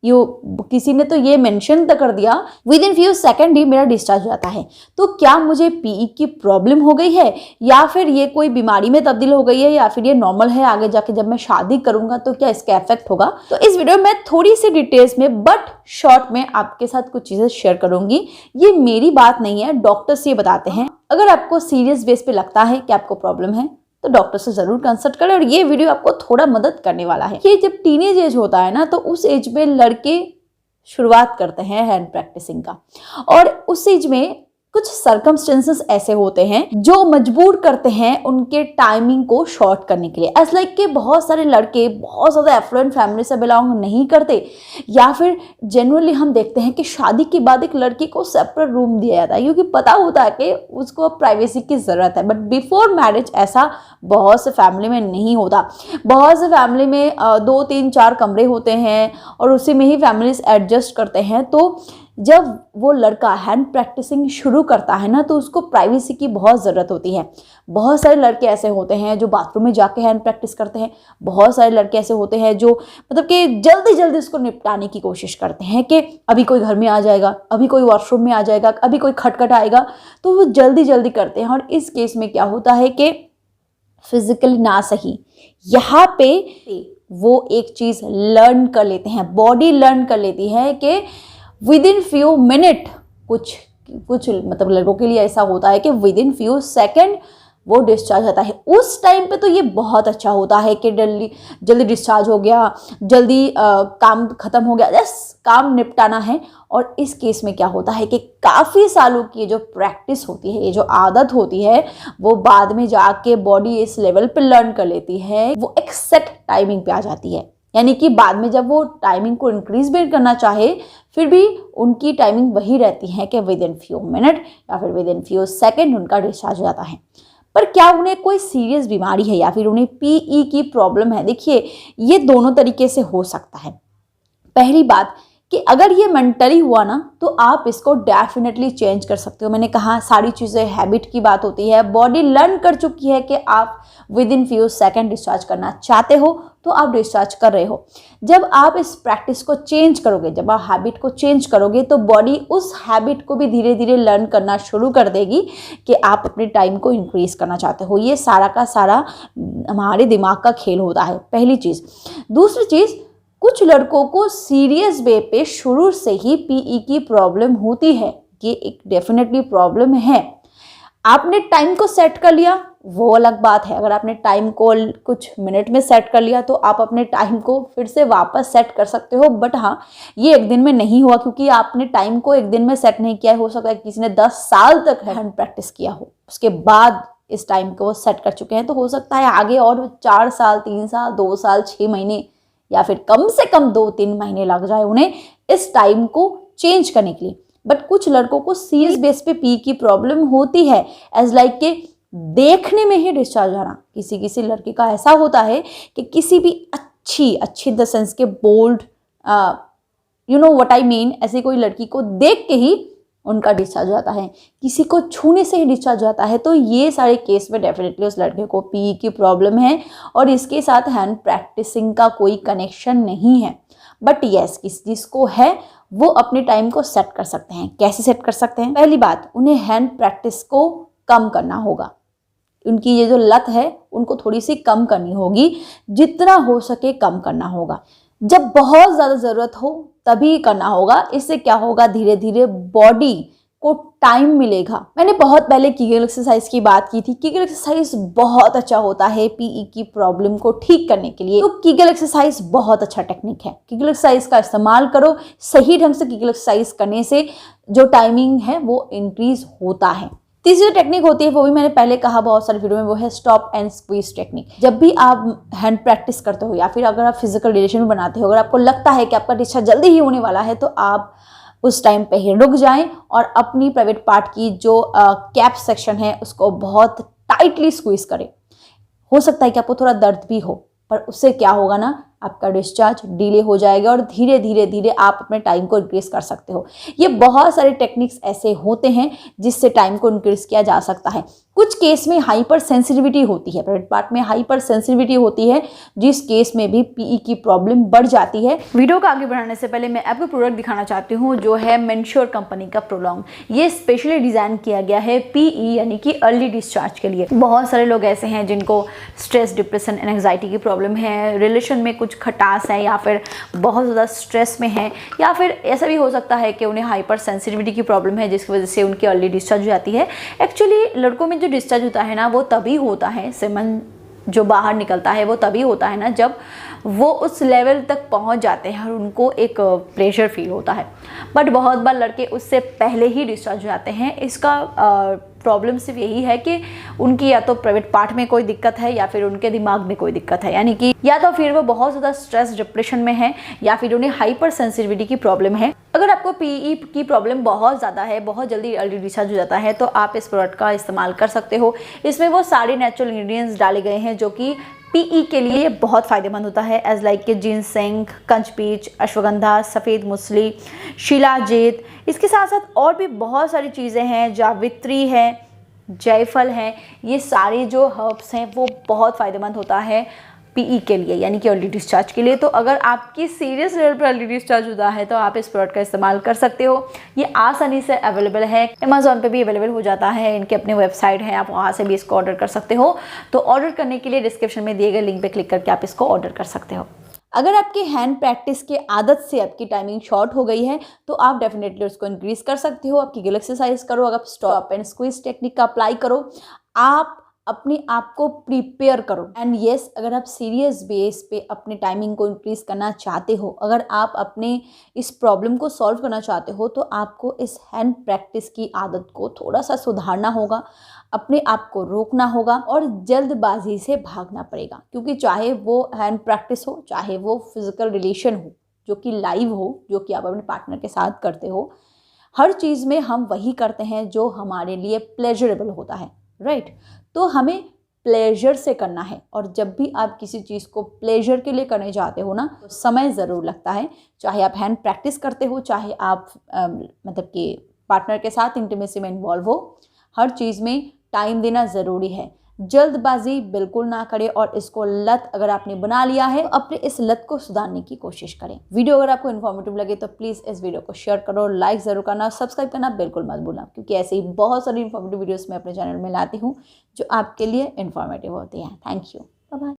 किसी ने तो ये मेंशन तक कर दिया विद इन फ्यू सेकंड ही मेरा डिस्चार्ज हो जाता है। तो क्या मुझे पीई की प्रॉब्लम हो गई है, या फिर ये कोई बीमारी में तब्दील हो गई है, या फिर ये नॉर्मल है, आगे जाके जब मैं शादी करूंगा तो क्या इसका इफेक्ट होगा? तो इस वीडियो में थोड़ी सी डिटेल्स में बट शॉर्ट में आपके साथ कुछ चीजें शेयर करूंगी। ये मेरी बात नहीं है, डॉक्टर्स ये बताते हैं। अगर आपको सीरियस बेस पे लगता है कि आपको प्रॉब्लम है तो डॉक्टर से जरूर कंसल्ट करें, और ये वीडियो आपको थोड़ा मदद करने वाला है। कि जब टीनेज एज होता है ना, तो उस एज में लड़के शुरुआत करते हैं हैंड प्रैक्टिसिंग का, और उस एज में कुछ सर्कमस्टेंसेस ऐसे होते हैं जो मजबूर करते हैं उनके टाइमिंग को शॉर्ट करने के लिए। एज लाइक के बहुत सारे लड़के बहुत ज़्यादा एफ्लुएंट फैमिली से बिलोंग नहीं करते, या फिर जनरली हम देखते हैं कि शादी के बाद एक लड़की को सेपरेट रूम दिया जाता है क्योंकि पता होता है कि उसको प्राइवेसी की ज़रूरत है। बट बिफोर मैरिज ऐसा बहुत से फैमिली में नहीं होता। बहुत से फैमिली में 2, 3, 4 कमरे होते हैं और उसी में ही फैमिलीज एडजस्ट करते हैं। तो जब वो लड़का हैंड प्रैक्टिसिंग शुरू करता है ना, तो उसको प्राइवेसी की बहुत ज़रूरत होती है। बहुत सारे लड़के ऐसे होते हैं जो बाथरूम में जाके हैंड प्रैक्टिस करते हैं। बहुत सारे लड़के ऐसे होते हैं जो मतलब कि जल्दी जल्दी उसको निपटाने की कोशिश करते हैं कि अभी कोई घर में आ जाएगा, अभी कोई वॉशरूम में आ जाएगा, अभी कोई खटखट आएगा, तो वो जल्दी जल्दी करते हैं। और इस केस में क्या होता है कि फिजिकली ना सही, यहाँ पे वो एक चीज़ लर्न कर लेते हैं, बॉडी लर्न कर लेती है कि विद इन फ्यू मिनट, कुछ मतलब लड़कों के लिए ऐसा होता है कि विद इन फ्यू सेकेंड वो डिस्चार्ज आता है। उस टाइम पे तो ये बहुत अच्छा होता है कि जल्दी डिस्चार्ज हो गया, जल्दी काम खत्म हो गया, बस काम निपटाना है। और इस केस में क्या होता है कि काफ़ी सालों की जो प्रैक्टिस होती है, ये जो आदत होती है, वो बाद में जाके बॉडी इस लेवल पे लर्न कर लेती है, वो एक सेट टाइमिंग पे आ जाती है। यानी कि बाद में जब वो टाइमिंग को इंक्रीज भी करना चाहे, फिर भी उनकी टाइमिंग वही रहती है कि विद इन फ्यू मिनट या फिर विद इन फ्यू सेकेंड उनका डिस्चार्ज हो जाता है। पर क्या उन्हें कोई सीरियस बीमारी है या फिर उन्हें पीई की प्रॉब्लम है? देखिए, ये दोनों तरीके से हो सकता है। पहली बात कि अगर ये मेंटली हुआ ना, तो आप इसको डेफिनेटली चेंज कर सकते हो। मैंने कहा सारी चीज़ें हैबिट की बात होती है। बॉडी लर्न कर चुकी है कि आप with in few second discharge करना चाहते हो, तो आप डिस्चार्ज कर रहे हो। जब आप इस प्रैक्टिस को चेंज करोगे, जब आप हैबिट को चेंज करोगे, तो बॉडी उस हैबिट को भी धीरे धीरे लर्न करना शुरू कर देगी कि आप अपने टाइम को इंक्रीज करना चाहते हो। ये सारा का सारा हमारे दिमाग का खेल होता है, पहली चीज़। दूसरी चीज़, कुछ लड़कों को सीरियस वे पे शुरू से ही पीई की प्रॉब्लम होती है। ये एक डेफिनेटली प्रॉब्लम है। आपने टाइम को सेट कर लिया, वो अलग बात है। अगर आपने टाइम को कुछ मिनट में सेट कर लिया, तो आप अपने टाइम को फिर से वापस सेट कर सकते हो। बट हाँ, ये एक दिन में नहीं हुआ, क्योंकि आपने टाइम को एक दिन में सेट नहीं किया। हो सकता है किसी ने 10 साल तक हैंड प्रैक्टिस किया हो, उसके बाद इस टाइम को वो सेट कर चुके हैं। तो हो सकता है आगे और 4 साल, 3 साल, 2 साल, 6 महीने या फिर कम से कम 2-3 महीने लग जाए उन्हें इस टाइम को चेंज करने के लिए। बट कुछ लड़कों को सीरियस बेस पे पी की प्रॉब्लम होती है, एज लाइक के देखने में ही डिस्चार्ज आना। किसी लड़के का ऐसा होता है कि किसी भी अच्छी द सेंस के bold, you know what I mean, ऐसी कोई लड़की को देख के ही उनका डिस्चार्ज हो जाता है, किसी को छूने से ही डिस्चार्ज हो जाता है। तो ये सारे केस में डेफिनेटली उस लड़के को पी की प्रॉब्लम है, और इसके साथ हैंड प्रैक्टिसिंग का कोई कनेक्शन नहीं है। बट यस, जिसको है वो अपने टाइम को सेट कर सकते हैं। कैसे सेट कर सकते हैं? पहली बात, उन्हें हैंड प्रैक्टिस को कम करना होगा। उनकी ये जो लत है उनको थोड़ी सी कम करनी होगी, जितना हो सके कम करना होगा। जब बहुत ज़्यादा ज़रूरत हो तभी करना होगा। इससे क्या होगा, धीरे धीरे बॉडी को टाइम मिलेगा। मैंने बहुत पहले कीगल एक्सरसाइज की बात की थी। कीगल एक्सरसाइज बहुत अच्छा होता है पीई की प्रॉब्लम को ठीक करने के लिए। तो कीगल एक्सरसाइज बहुत अच्छा टेक्निक है। कीगल एक्सरसाइज का इस्तेमाल करो। सही ढंग से कीगल एक्सरसाइज करने से जो टाइमिंग है वो इंक्रीज होता है। तीसरी टेक्निक होती है, वो भी मैंने पहले कहा बहुत सारे वीडियो में, वो है स्टॉप एंड स्क्वीज टेक्निक। जब भी आप हैंड प्रैक्टिस करते हो या फिर अगर आप फिजिकल रिलेशन में बनाते हो, अगर आपको लगता है कि आपका डिस्चार्ज जल्दी ही होने वाला है, तो आप उस टाइम पे ही रुक जाएं और अपनी प्राइवेट पार्ट की जो कैप सेक्शन है उसको बहुत टाइटली स्क्वीज करें। हो सकता है कि आपको थोड़ा दर्द भी हो, पर उससे क्या होगा ना, आपका डिस्चार्ज डिले हो जाएगा और धीरे धीरे धीरे आप अपने टाइम को इंक्रीज कर सकते हो। ये बहुत सारे टेक्निक्स ऐसे होते हैं जिससे टाइम को इंक्रीज किया जा सकता है। कुछ केस में हाइपर सेंसिटिविटी होती है, प्राइवेट पार्ट में हाइपर सेंसिटिविटी होती है, जिस केस में भी पीई की प्रॉब्लम बढ़ जाती है। वीडियो को आगे बढ़ाने से पहले मैं आपको प्रोडक्ट दिखाना चाहती हूँ जो है मेंश्योर कंपनी का प्रोलॉन्ग। ये स्पेशली डिजाइन किया गया है पीई यानी कि अर्ली डिस्चार्ज के लिए। बहुत सारे लोग ऐसे हैं जिनको स्ट्रेस, डिप्रेशन, एंजाइटी की प्रॉब्लम है, रिलेशन में कुछ खटास है, या फिर बहुत ज़्यादा स्ट्रेस में है, या फिर ऐसा भी हो सकता है कि उन्हें हाइपर सेंसिटिविटी की प्रॉब्लम है जिसकी वजह से उनकी अर्ली डिस्चार्ज हो जाती है। एक्चुअली लड़कों में जो डिस्चार्ज होता है ना वो तभी होता है, सेमन जो बाहर निकलता है वो तभी होता है ना जब वो उस लेवल तक पहुंच जाते हैं और उनको एक प्रेशर फील होता है। बट बहुत बार लड़के उससे पहले ही डिस्चार्ज हो जाते हैं। इसका प्रॉब्लम सिर्फ यही है कि उनकी या तो प्राइवेट पार्ट में कोई दिक्कत है या फिर उनके दिमाग में कोई दिक्कत है, यानी कि या तो फिर वो बहुत ज़्यादा स्ट्रेस, डिप्रेशन में है, या फिर उन्हें हाइपर सेंसिटिविटी की प्रॉब्लम है। अगर आपको पीई की प्रॉब्लम बहुत ज़्यादा है, बहुत जल्दी अर्ली डिस्चार्ज हो जाता है, तो आप इस प्रोडक्ट का इस्तेमाल कर सकते हो। इसमें वो सारे नेचुरल इंग्रेडिएंट्स डाले गए हैं जो कि पीई के लिए बहुत फ़ायदेमंद होता है, एज लाइक के जिनसेंग, कंचपीच, अश्वगंधा, सफ़ेद मूसली, शिलाजीत। इसके साथ साथ और भी बहुत सारी चीज़ें हैं, जावित्री है, जायफल है। ये सारे जो हर्ब्स हैं वो बहुत फ़ायदेमंद होता है पीई के लिए, यानी कि अर्ली डिस्चार्ज के लिए। तो अगर आपकी सीरियस लेवल पर अर्ली डिस्चार्ज होता है तो आप इस प्रोडक्ट का इस्तेमाल कर सकते हो। ये आसानी से अवेलेबल है, अमेज़ॉन पे भी अवेलेबल हो जाता है, इनके अपने वेबसाइट है, आप वहाँ से भी इसको ऑर्डर कर सकते हो। तो ऑर्डर करने के लिए डिस्क्रिप्शन में दिए गए लिंक पे क्लिक करके आप इसको ऑर्डर कर सकते हो। अगर आपके हैंड प्रैक्टिस के आदत से आपकी टाइमिंग शॉर्ट हो गई है तो आप डेफिनेटली उसको इंक्रीज कर सकते हो। आपकी गिल एक्सरसाइज करो, अगर स्टॉप एंड स्क्वीज टेक्निक का अप्लाई करो, आप अपने आप को प्रिपेयर करो। एंड यस, अगर आप सीरियस बेस पे अपने टाइमिंग को इंक्रीज करना चाहते हो, अगर आप अपने इस प्रॉब्लम को सॉल्व करना चाहते हो, तो आपको इस हैंड प्रैक्टिस की आदत को थोड़ा सा सुधारना होगा, अपने आप को रोकना होगा और जल्दबाजी से भागना पड़ेगा। क्योंकि चाहे वो हैंड प्रैक्टिस हो, चाहे वो फिजिकल रिलेशन हो जो कि लाइव हो, जो कि आप अपने पार्टनर के साथ करते हो, हर चीज़ में हम वही करते हैं जो हमारे लिए प्लेजरेबल होता है, राइट? तो हमें प्लेजर से करना है। और जब भी आप किसी चीज़ को प्लेजर के लिए करने जाते हो ना, तो समय ज़रूर लगता है। चाहे आप हैंड प्रैक्टिस करते हो, चाहे आप मतलब कि पार्टनर के साथ इंटीमेसी में इन्वॉल्व हो, हर चीज़ में टाइम देना ज़रूरी है। जल्दबाजी बिल्कुल ना करें और इसको लत अगर आपने बना लिया है तो अपने इस लत को सुधारने की कोशिश करें। वीडियो अगर आपको इन्फॉर्मेटिव लगे तो प्लीज़ इस वीडियो को शेयर करो, लाइक ज़रूर करना, सब्सक्राइब करना बिल्कुल मत भूलना, क्योंकि ऐसे ही बहुत सारी इन्फॉर्मेटिव वीडियोस मैं अपने चैनल में लाती हूँ जो आपके लिए इन्फॉर्मेटिव होती हैं। Thank you, bye bye.